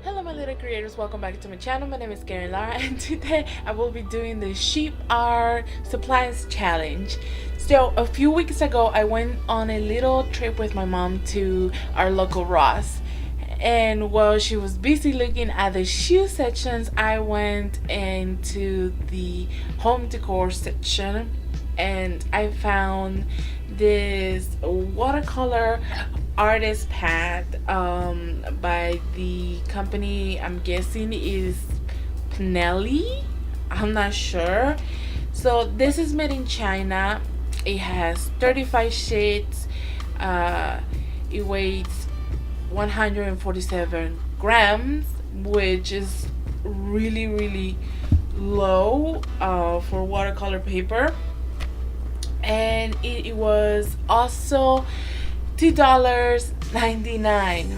Hello my little creators, welcome back to my channel. My name is Karen Lara and today I will be doing the cheap art supplies challenge. So a few weeks ago I went on a little trip with my mom to our local Ross, and while she was busy looking at the shoe sections, I went into the home decor section and I found this watercolor artist pad by the company I'm guessing is PENNELLI. I'm not sure. So this is made in China. It has 35 shades. It weighs 147 grams, which is really low for watercolor paper. And it was also $2.99.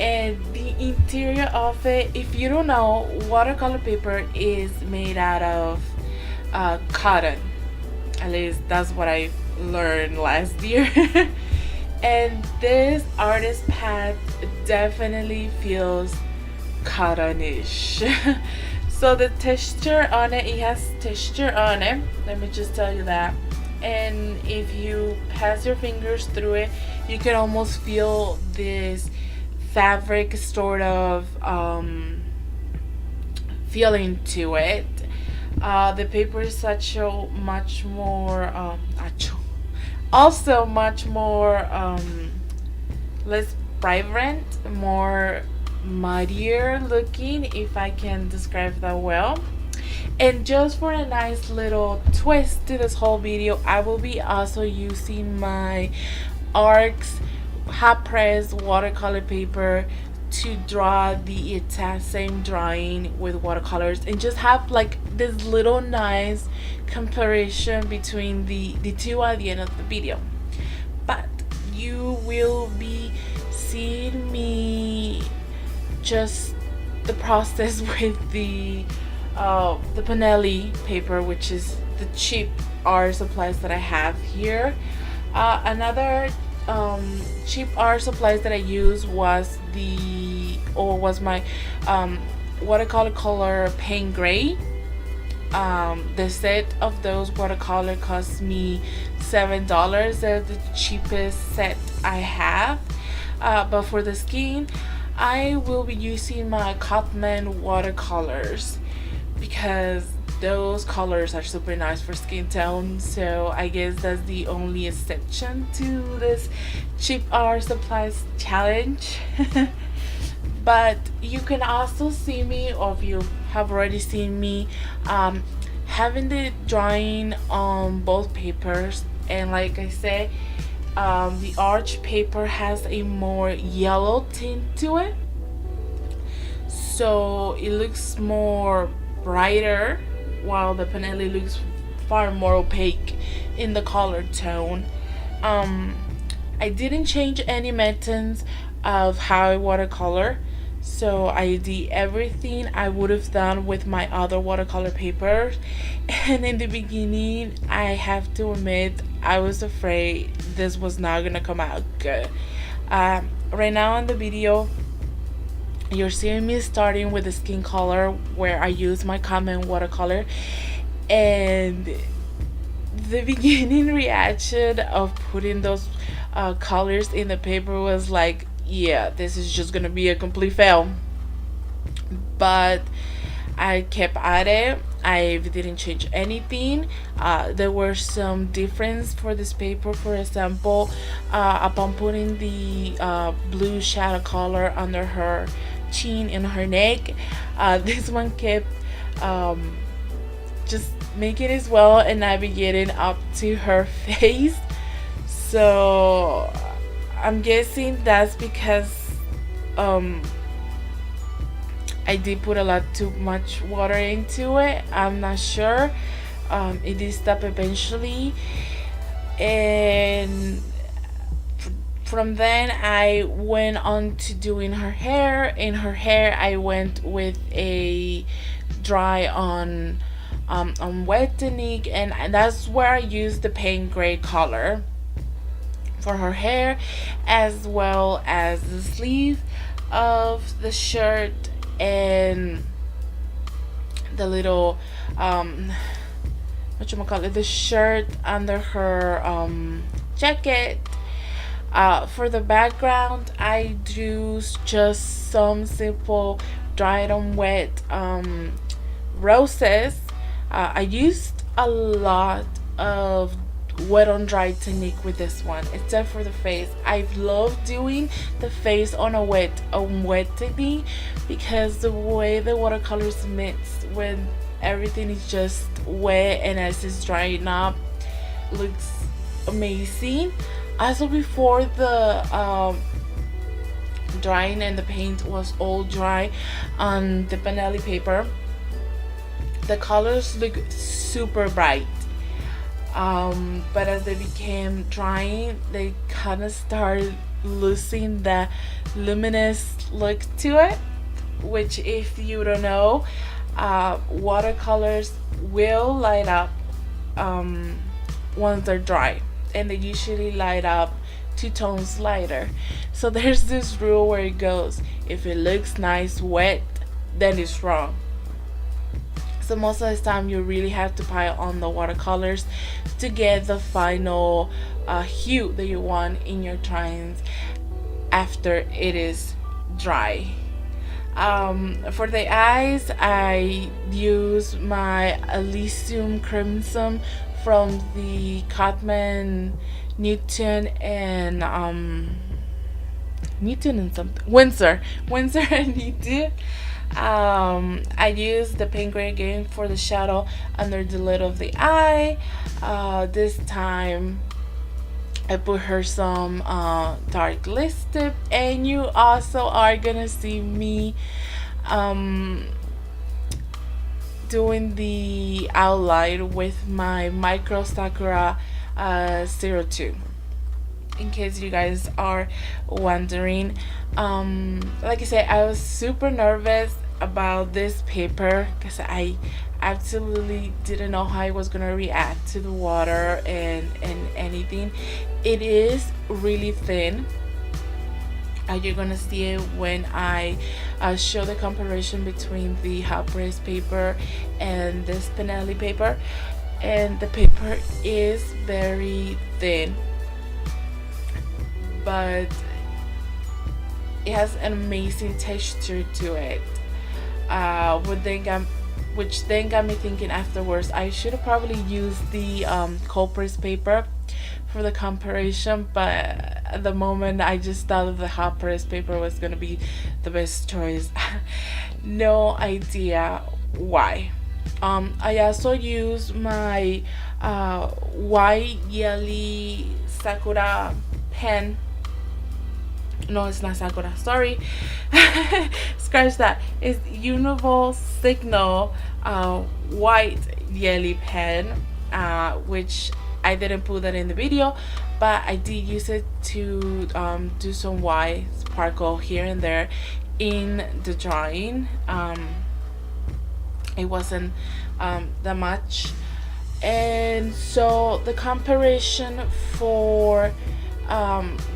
And the interior of it, if you don't know, watercolor paper is made out of cotton. At least that's what I learned last year. And this artist pad definitely feels cottonish. So the texture on it has texture on it. Let me just tell you that. And if you pass your fingers through it, you can almost feel this fabric sort of feeling to it. The paper is such a much more also much more less vibrant, more muddier looking, if I can describe that well. And just for a nice little twist to this whole video, I will be also using my ARC's hot press watercolor paper to draw the exact same drawing with watercolors, and just have like this little nice comparison between the two at the end of the video. But you will be seeing me just the process with the PENNELLI paper, which is the cheap art supplies that I have here. Another cheap art supplies that I used was my watercolor paint gray. The set of those watercolor cost me $7. They're the cheapest set I have. But for the skin, I will be using my COTMAN watercolors because those colors are super nice for skin tone. So I guess that's the only exception to this cheap art supplies challenge. But you can also see me, or if you have already seen me, having the drawing on both papers. And like I said, the arch paper has a more yellow tint to it, so it looks more brighter, while the PENNELLI looks far more opaque in the color tone. I didn't change any methods of how I watercolor, so I did everything I would have done with my other watercolor papers. And in the beginning, I have to admit, I was afraid this was not gonna come out good. Right now in the video, you're seeing me starting with the skin color, where I use my common watercolor, and the beginning reaction of putting those colors in the paper was like, yeah, this is just gonna be a complete fail. But I kept at it. I didn't change anything. There were some difference for this paper. For example, upon putting the blue shadow color under her chin and her neck, this one kept just making it well and navigating up to her face. So I'm guessing that's because I did put a lot too much water into it. I'm not sure. It did stop eventually, and from then I went on to doing her hair. In her hair, I went with a dry on wet technique, and that's where I used the paint gray color for her hair, as well as the sleeve. of the shirt and the little the shirt under her jacket. For the background, I do just some simple dried on wet roses. I used a lot of wet on dry technique with this one, except for the face. I've loved doing the face on a wet technique because the way the watercolors mix when everything is just wet and as it's drying up looks amazing. Also, before the drying and the paint was all dry on the PENNELLI paper, the colors look super bright. But as they became drying, they kind of started losing the luminous look to it, which, if you don't know, watercolors will light up once they're dry, and they usually light up 2 tones lighter. So there's this rule where it goes, if it looks nice wet, then it's wrong. So most of the time you really have to pile on the watercolors to get the final hue that you want in your drawings after it is dry. For the eyes, I use my Elysium Crimson from the COTMAN Newton and WINSOR and Newton. I use the paint gray again for the shadow under the lid of the eye. This time I put her some dark lipstick, and you also are gonna see me doing the outline with my Micro Sakura 02, in case you guys are wondering. Like I said, I was super nervous about this paper because I absolutely didn't know how it was gonna react to the water and anything. It is really thin. You're gonna see it when I show the comparison between the hot press paper and this PENNELLI paper, and the paper is very thin, but it has an amazing texture to it. Which then got me thinking afterwards, I should have probably used the cold press paper for the comparison, but at the moment I just thought that the hot press paper was gonna be the best choice. No idea why. I also use my white yellow Sakura pen. No, it's not Sakura, sorry. Scratch that. It's Universal Signal white yellow pen, which I didn't put that in the video, but I did use it to do some white sparkle here and there in the drawing. It wasn't that much, and so the comparison for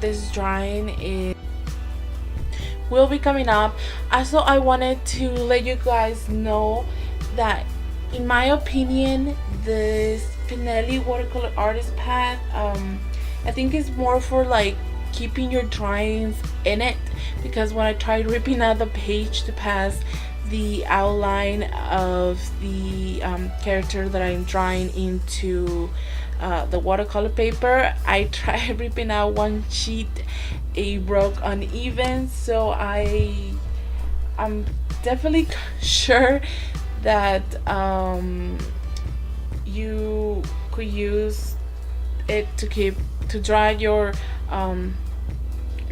this drawing will be coming up. Also, I wanted to let you guys know that in my opinion, this PENNELLI watercolor artist pad, I think it's more for like keeping your drawings in it, because when I tried ripping out the page to pass the outline of the character that I'm drawing into the watercolor paper, I tried ripping out one sheet, it broke uneven, so I'm definitely sure that you could use it to dry your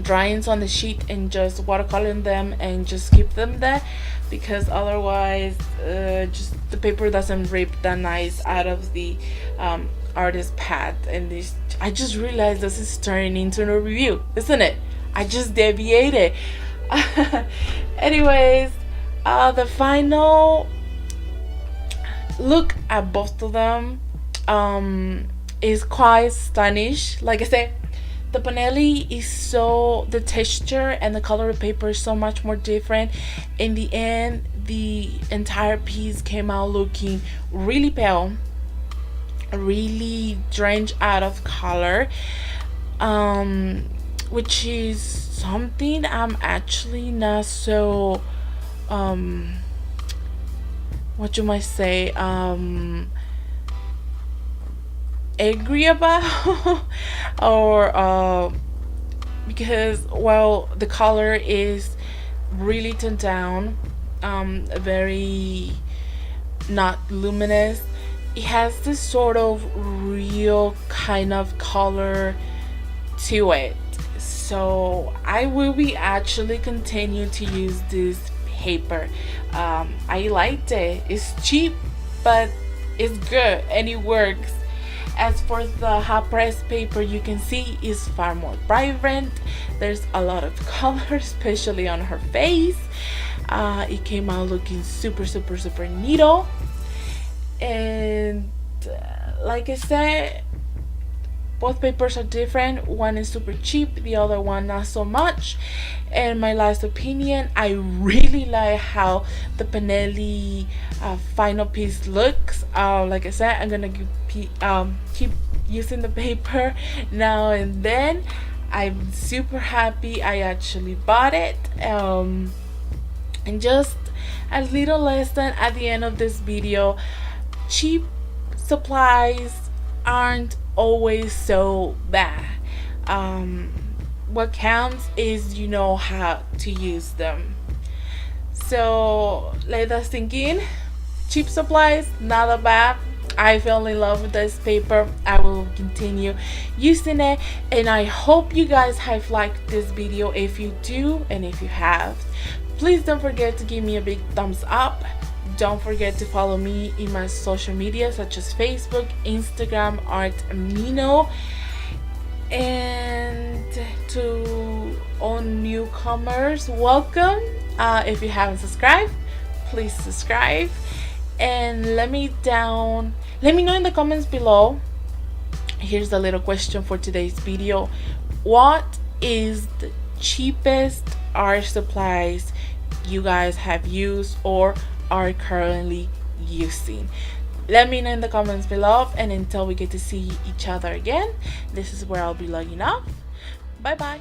drawings on the sheet and just watercolor them and just keep them there, because otherwise just the paper doesn't rip that nice out of the artist pad. And this, I just realized this is turning into a review, isn't it? I just deviated. Anyways, the final look at both of them is quite stunning. Like I said, The PENNELLI is so, the texture and the color of paper is so much more different. In the end, the entire piece came out looking really pale, really drenched out of color, which is something I'm actually not so what you might say, angry about or because, well, the color is really toned down, very not luminous. It has this sort of real kind of color to it. So I will be actually continue to use this paper. I liked it. It's cheap, but it's good and it works. As for the hot press paper, you can see is far more vibrant. There's a lot of color, especially on her face. It came out looking super neato. And like I said, both papers are different. One is super cheap, the other one not so much. And my last opinion, I really like how the PENNELLI final piece looks. Like I said, I'm gonna keep using the paper now and then. I'm super happy I actually bought it. And just a little lesson at the end of this video: cheap supplies aren't always so bad. What counts is you know how to use them. So let that sink in. Cheap supplies, not that bad. I fell in love with this paper. I will continue using it, and I hope you guys have liked this video. If you do, and if you have, please don't forget to give me a big thumbs up. Don't forget to follow me in my social media such as Facebook, Instagram, AMINO. And to all newcomers, welcome. If you haven't subscribed, please subscribe. And let me know in the comments below. Here's a little question for today's video: what is the cheapest art supplies you guys have used or are currently using? Let me know in the comments below, and until we get to see each other again, this is where I'll be logging off. Bye bye.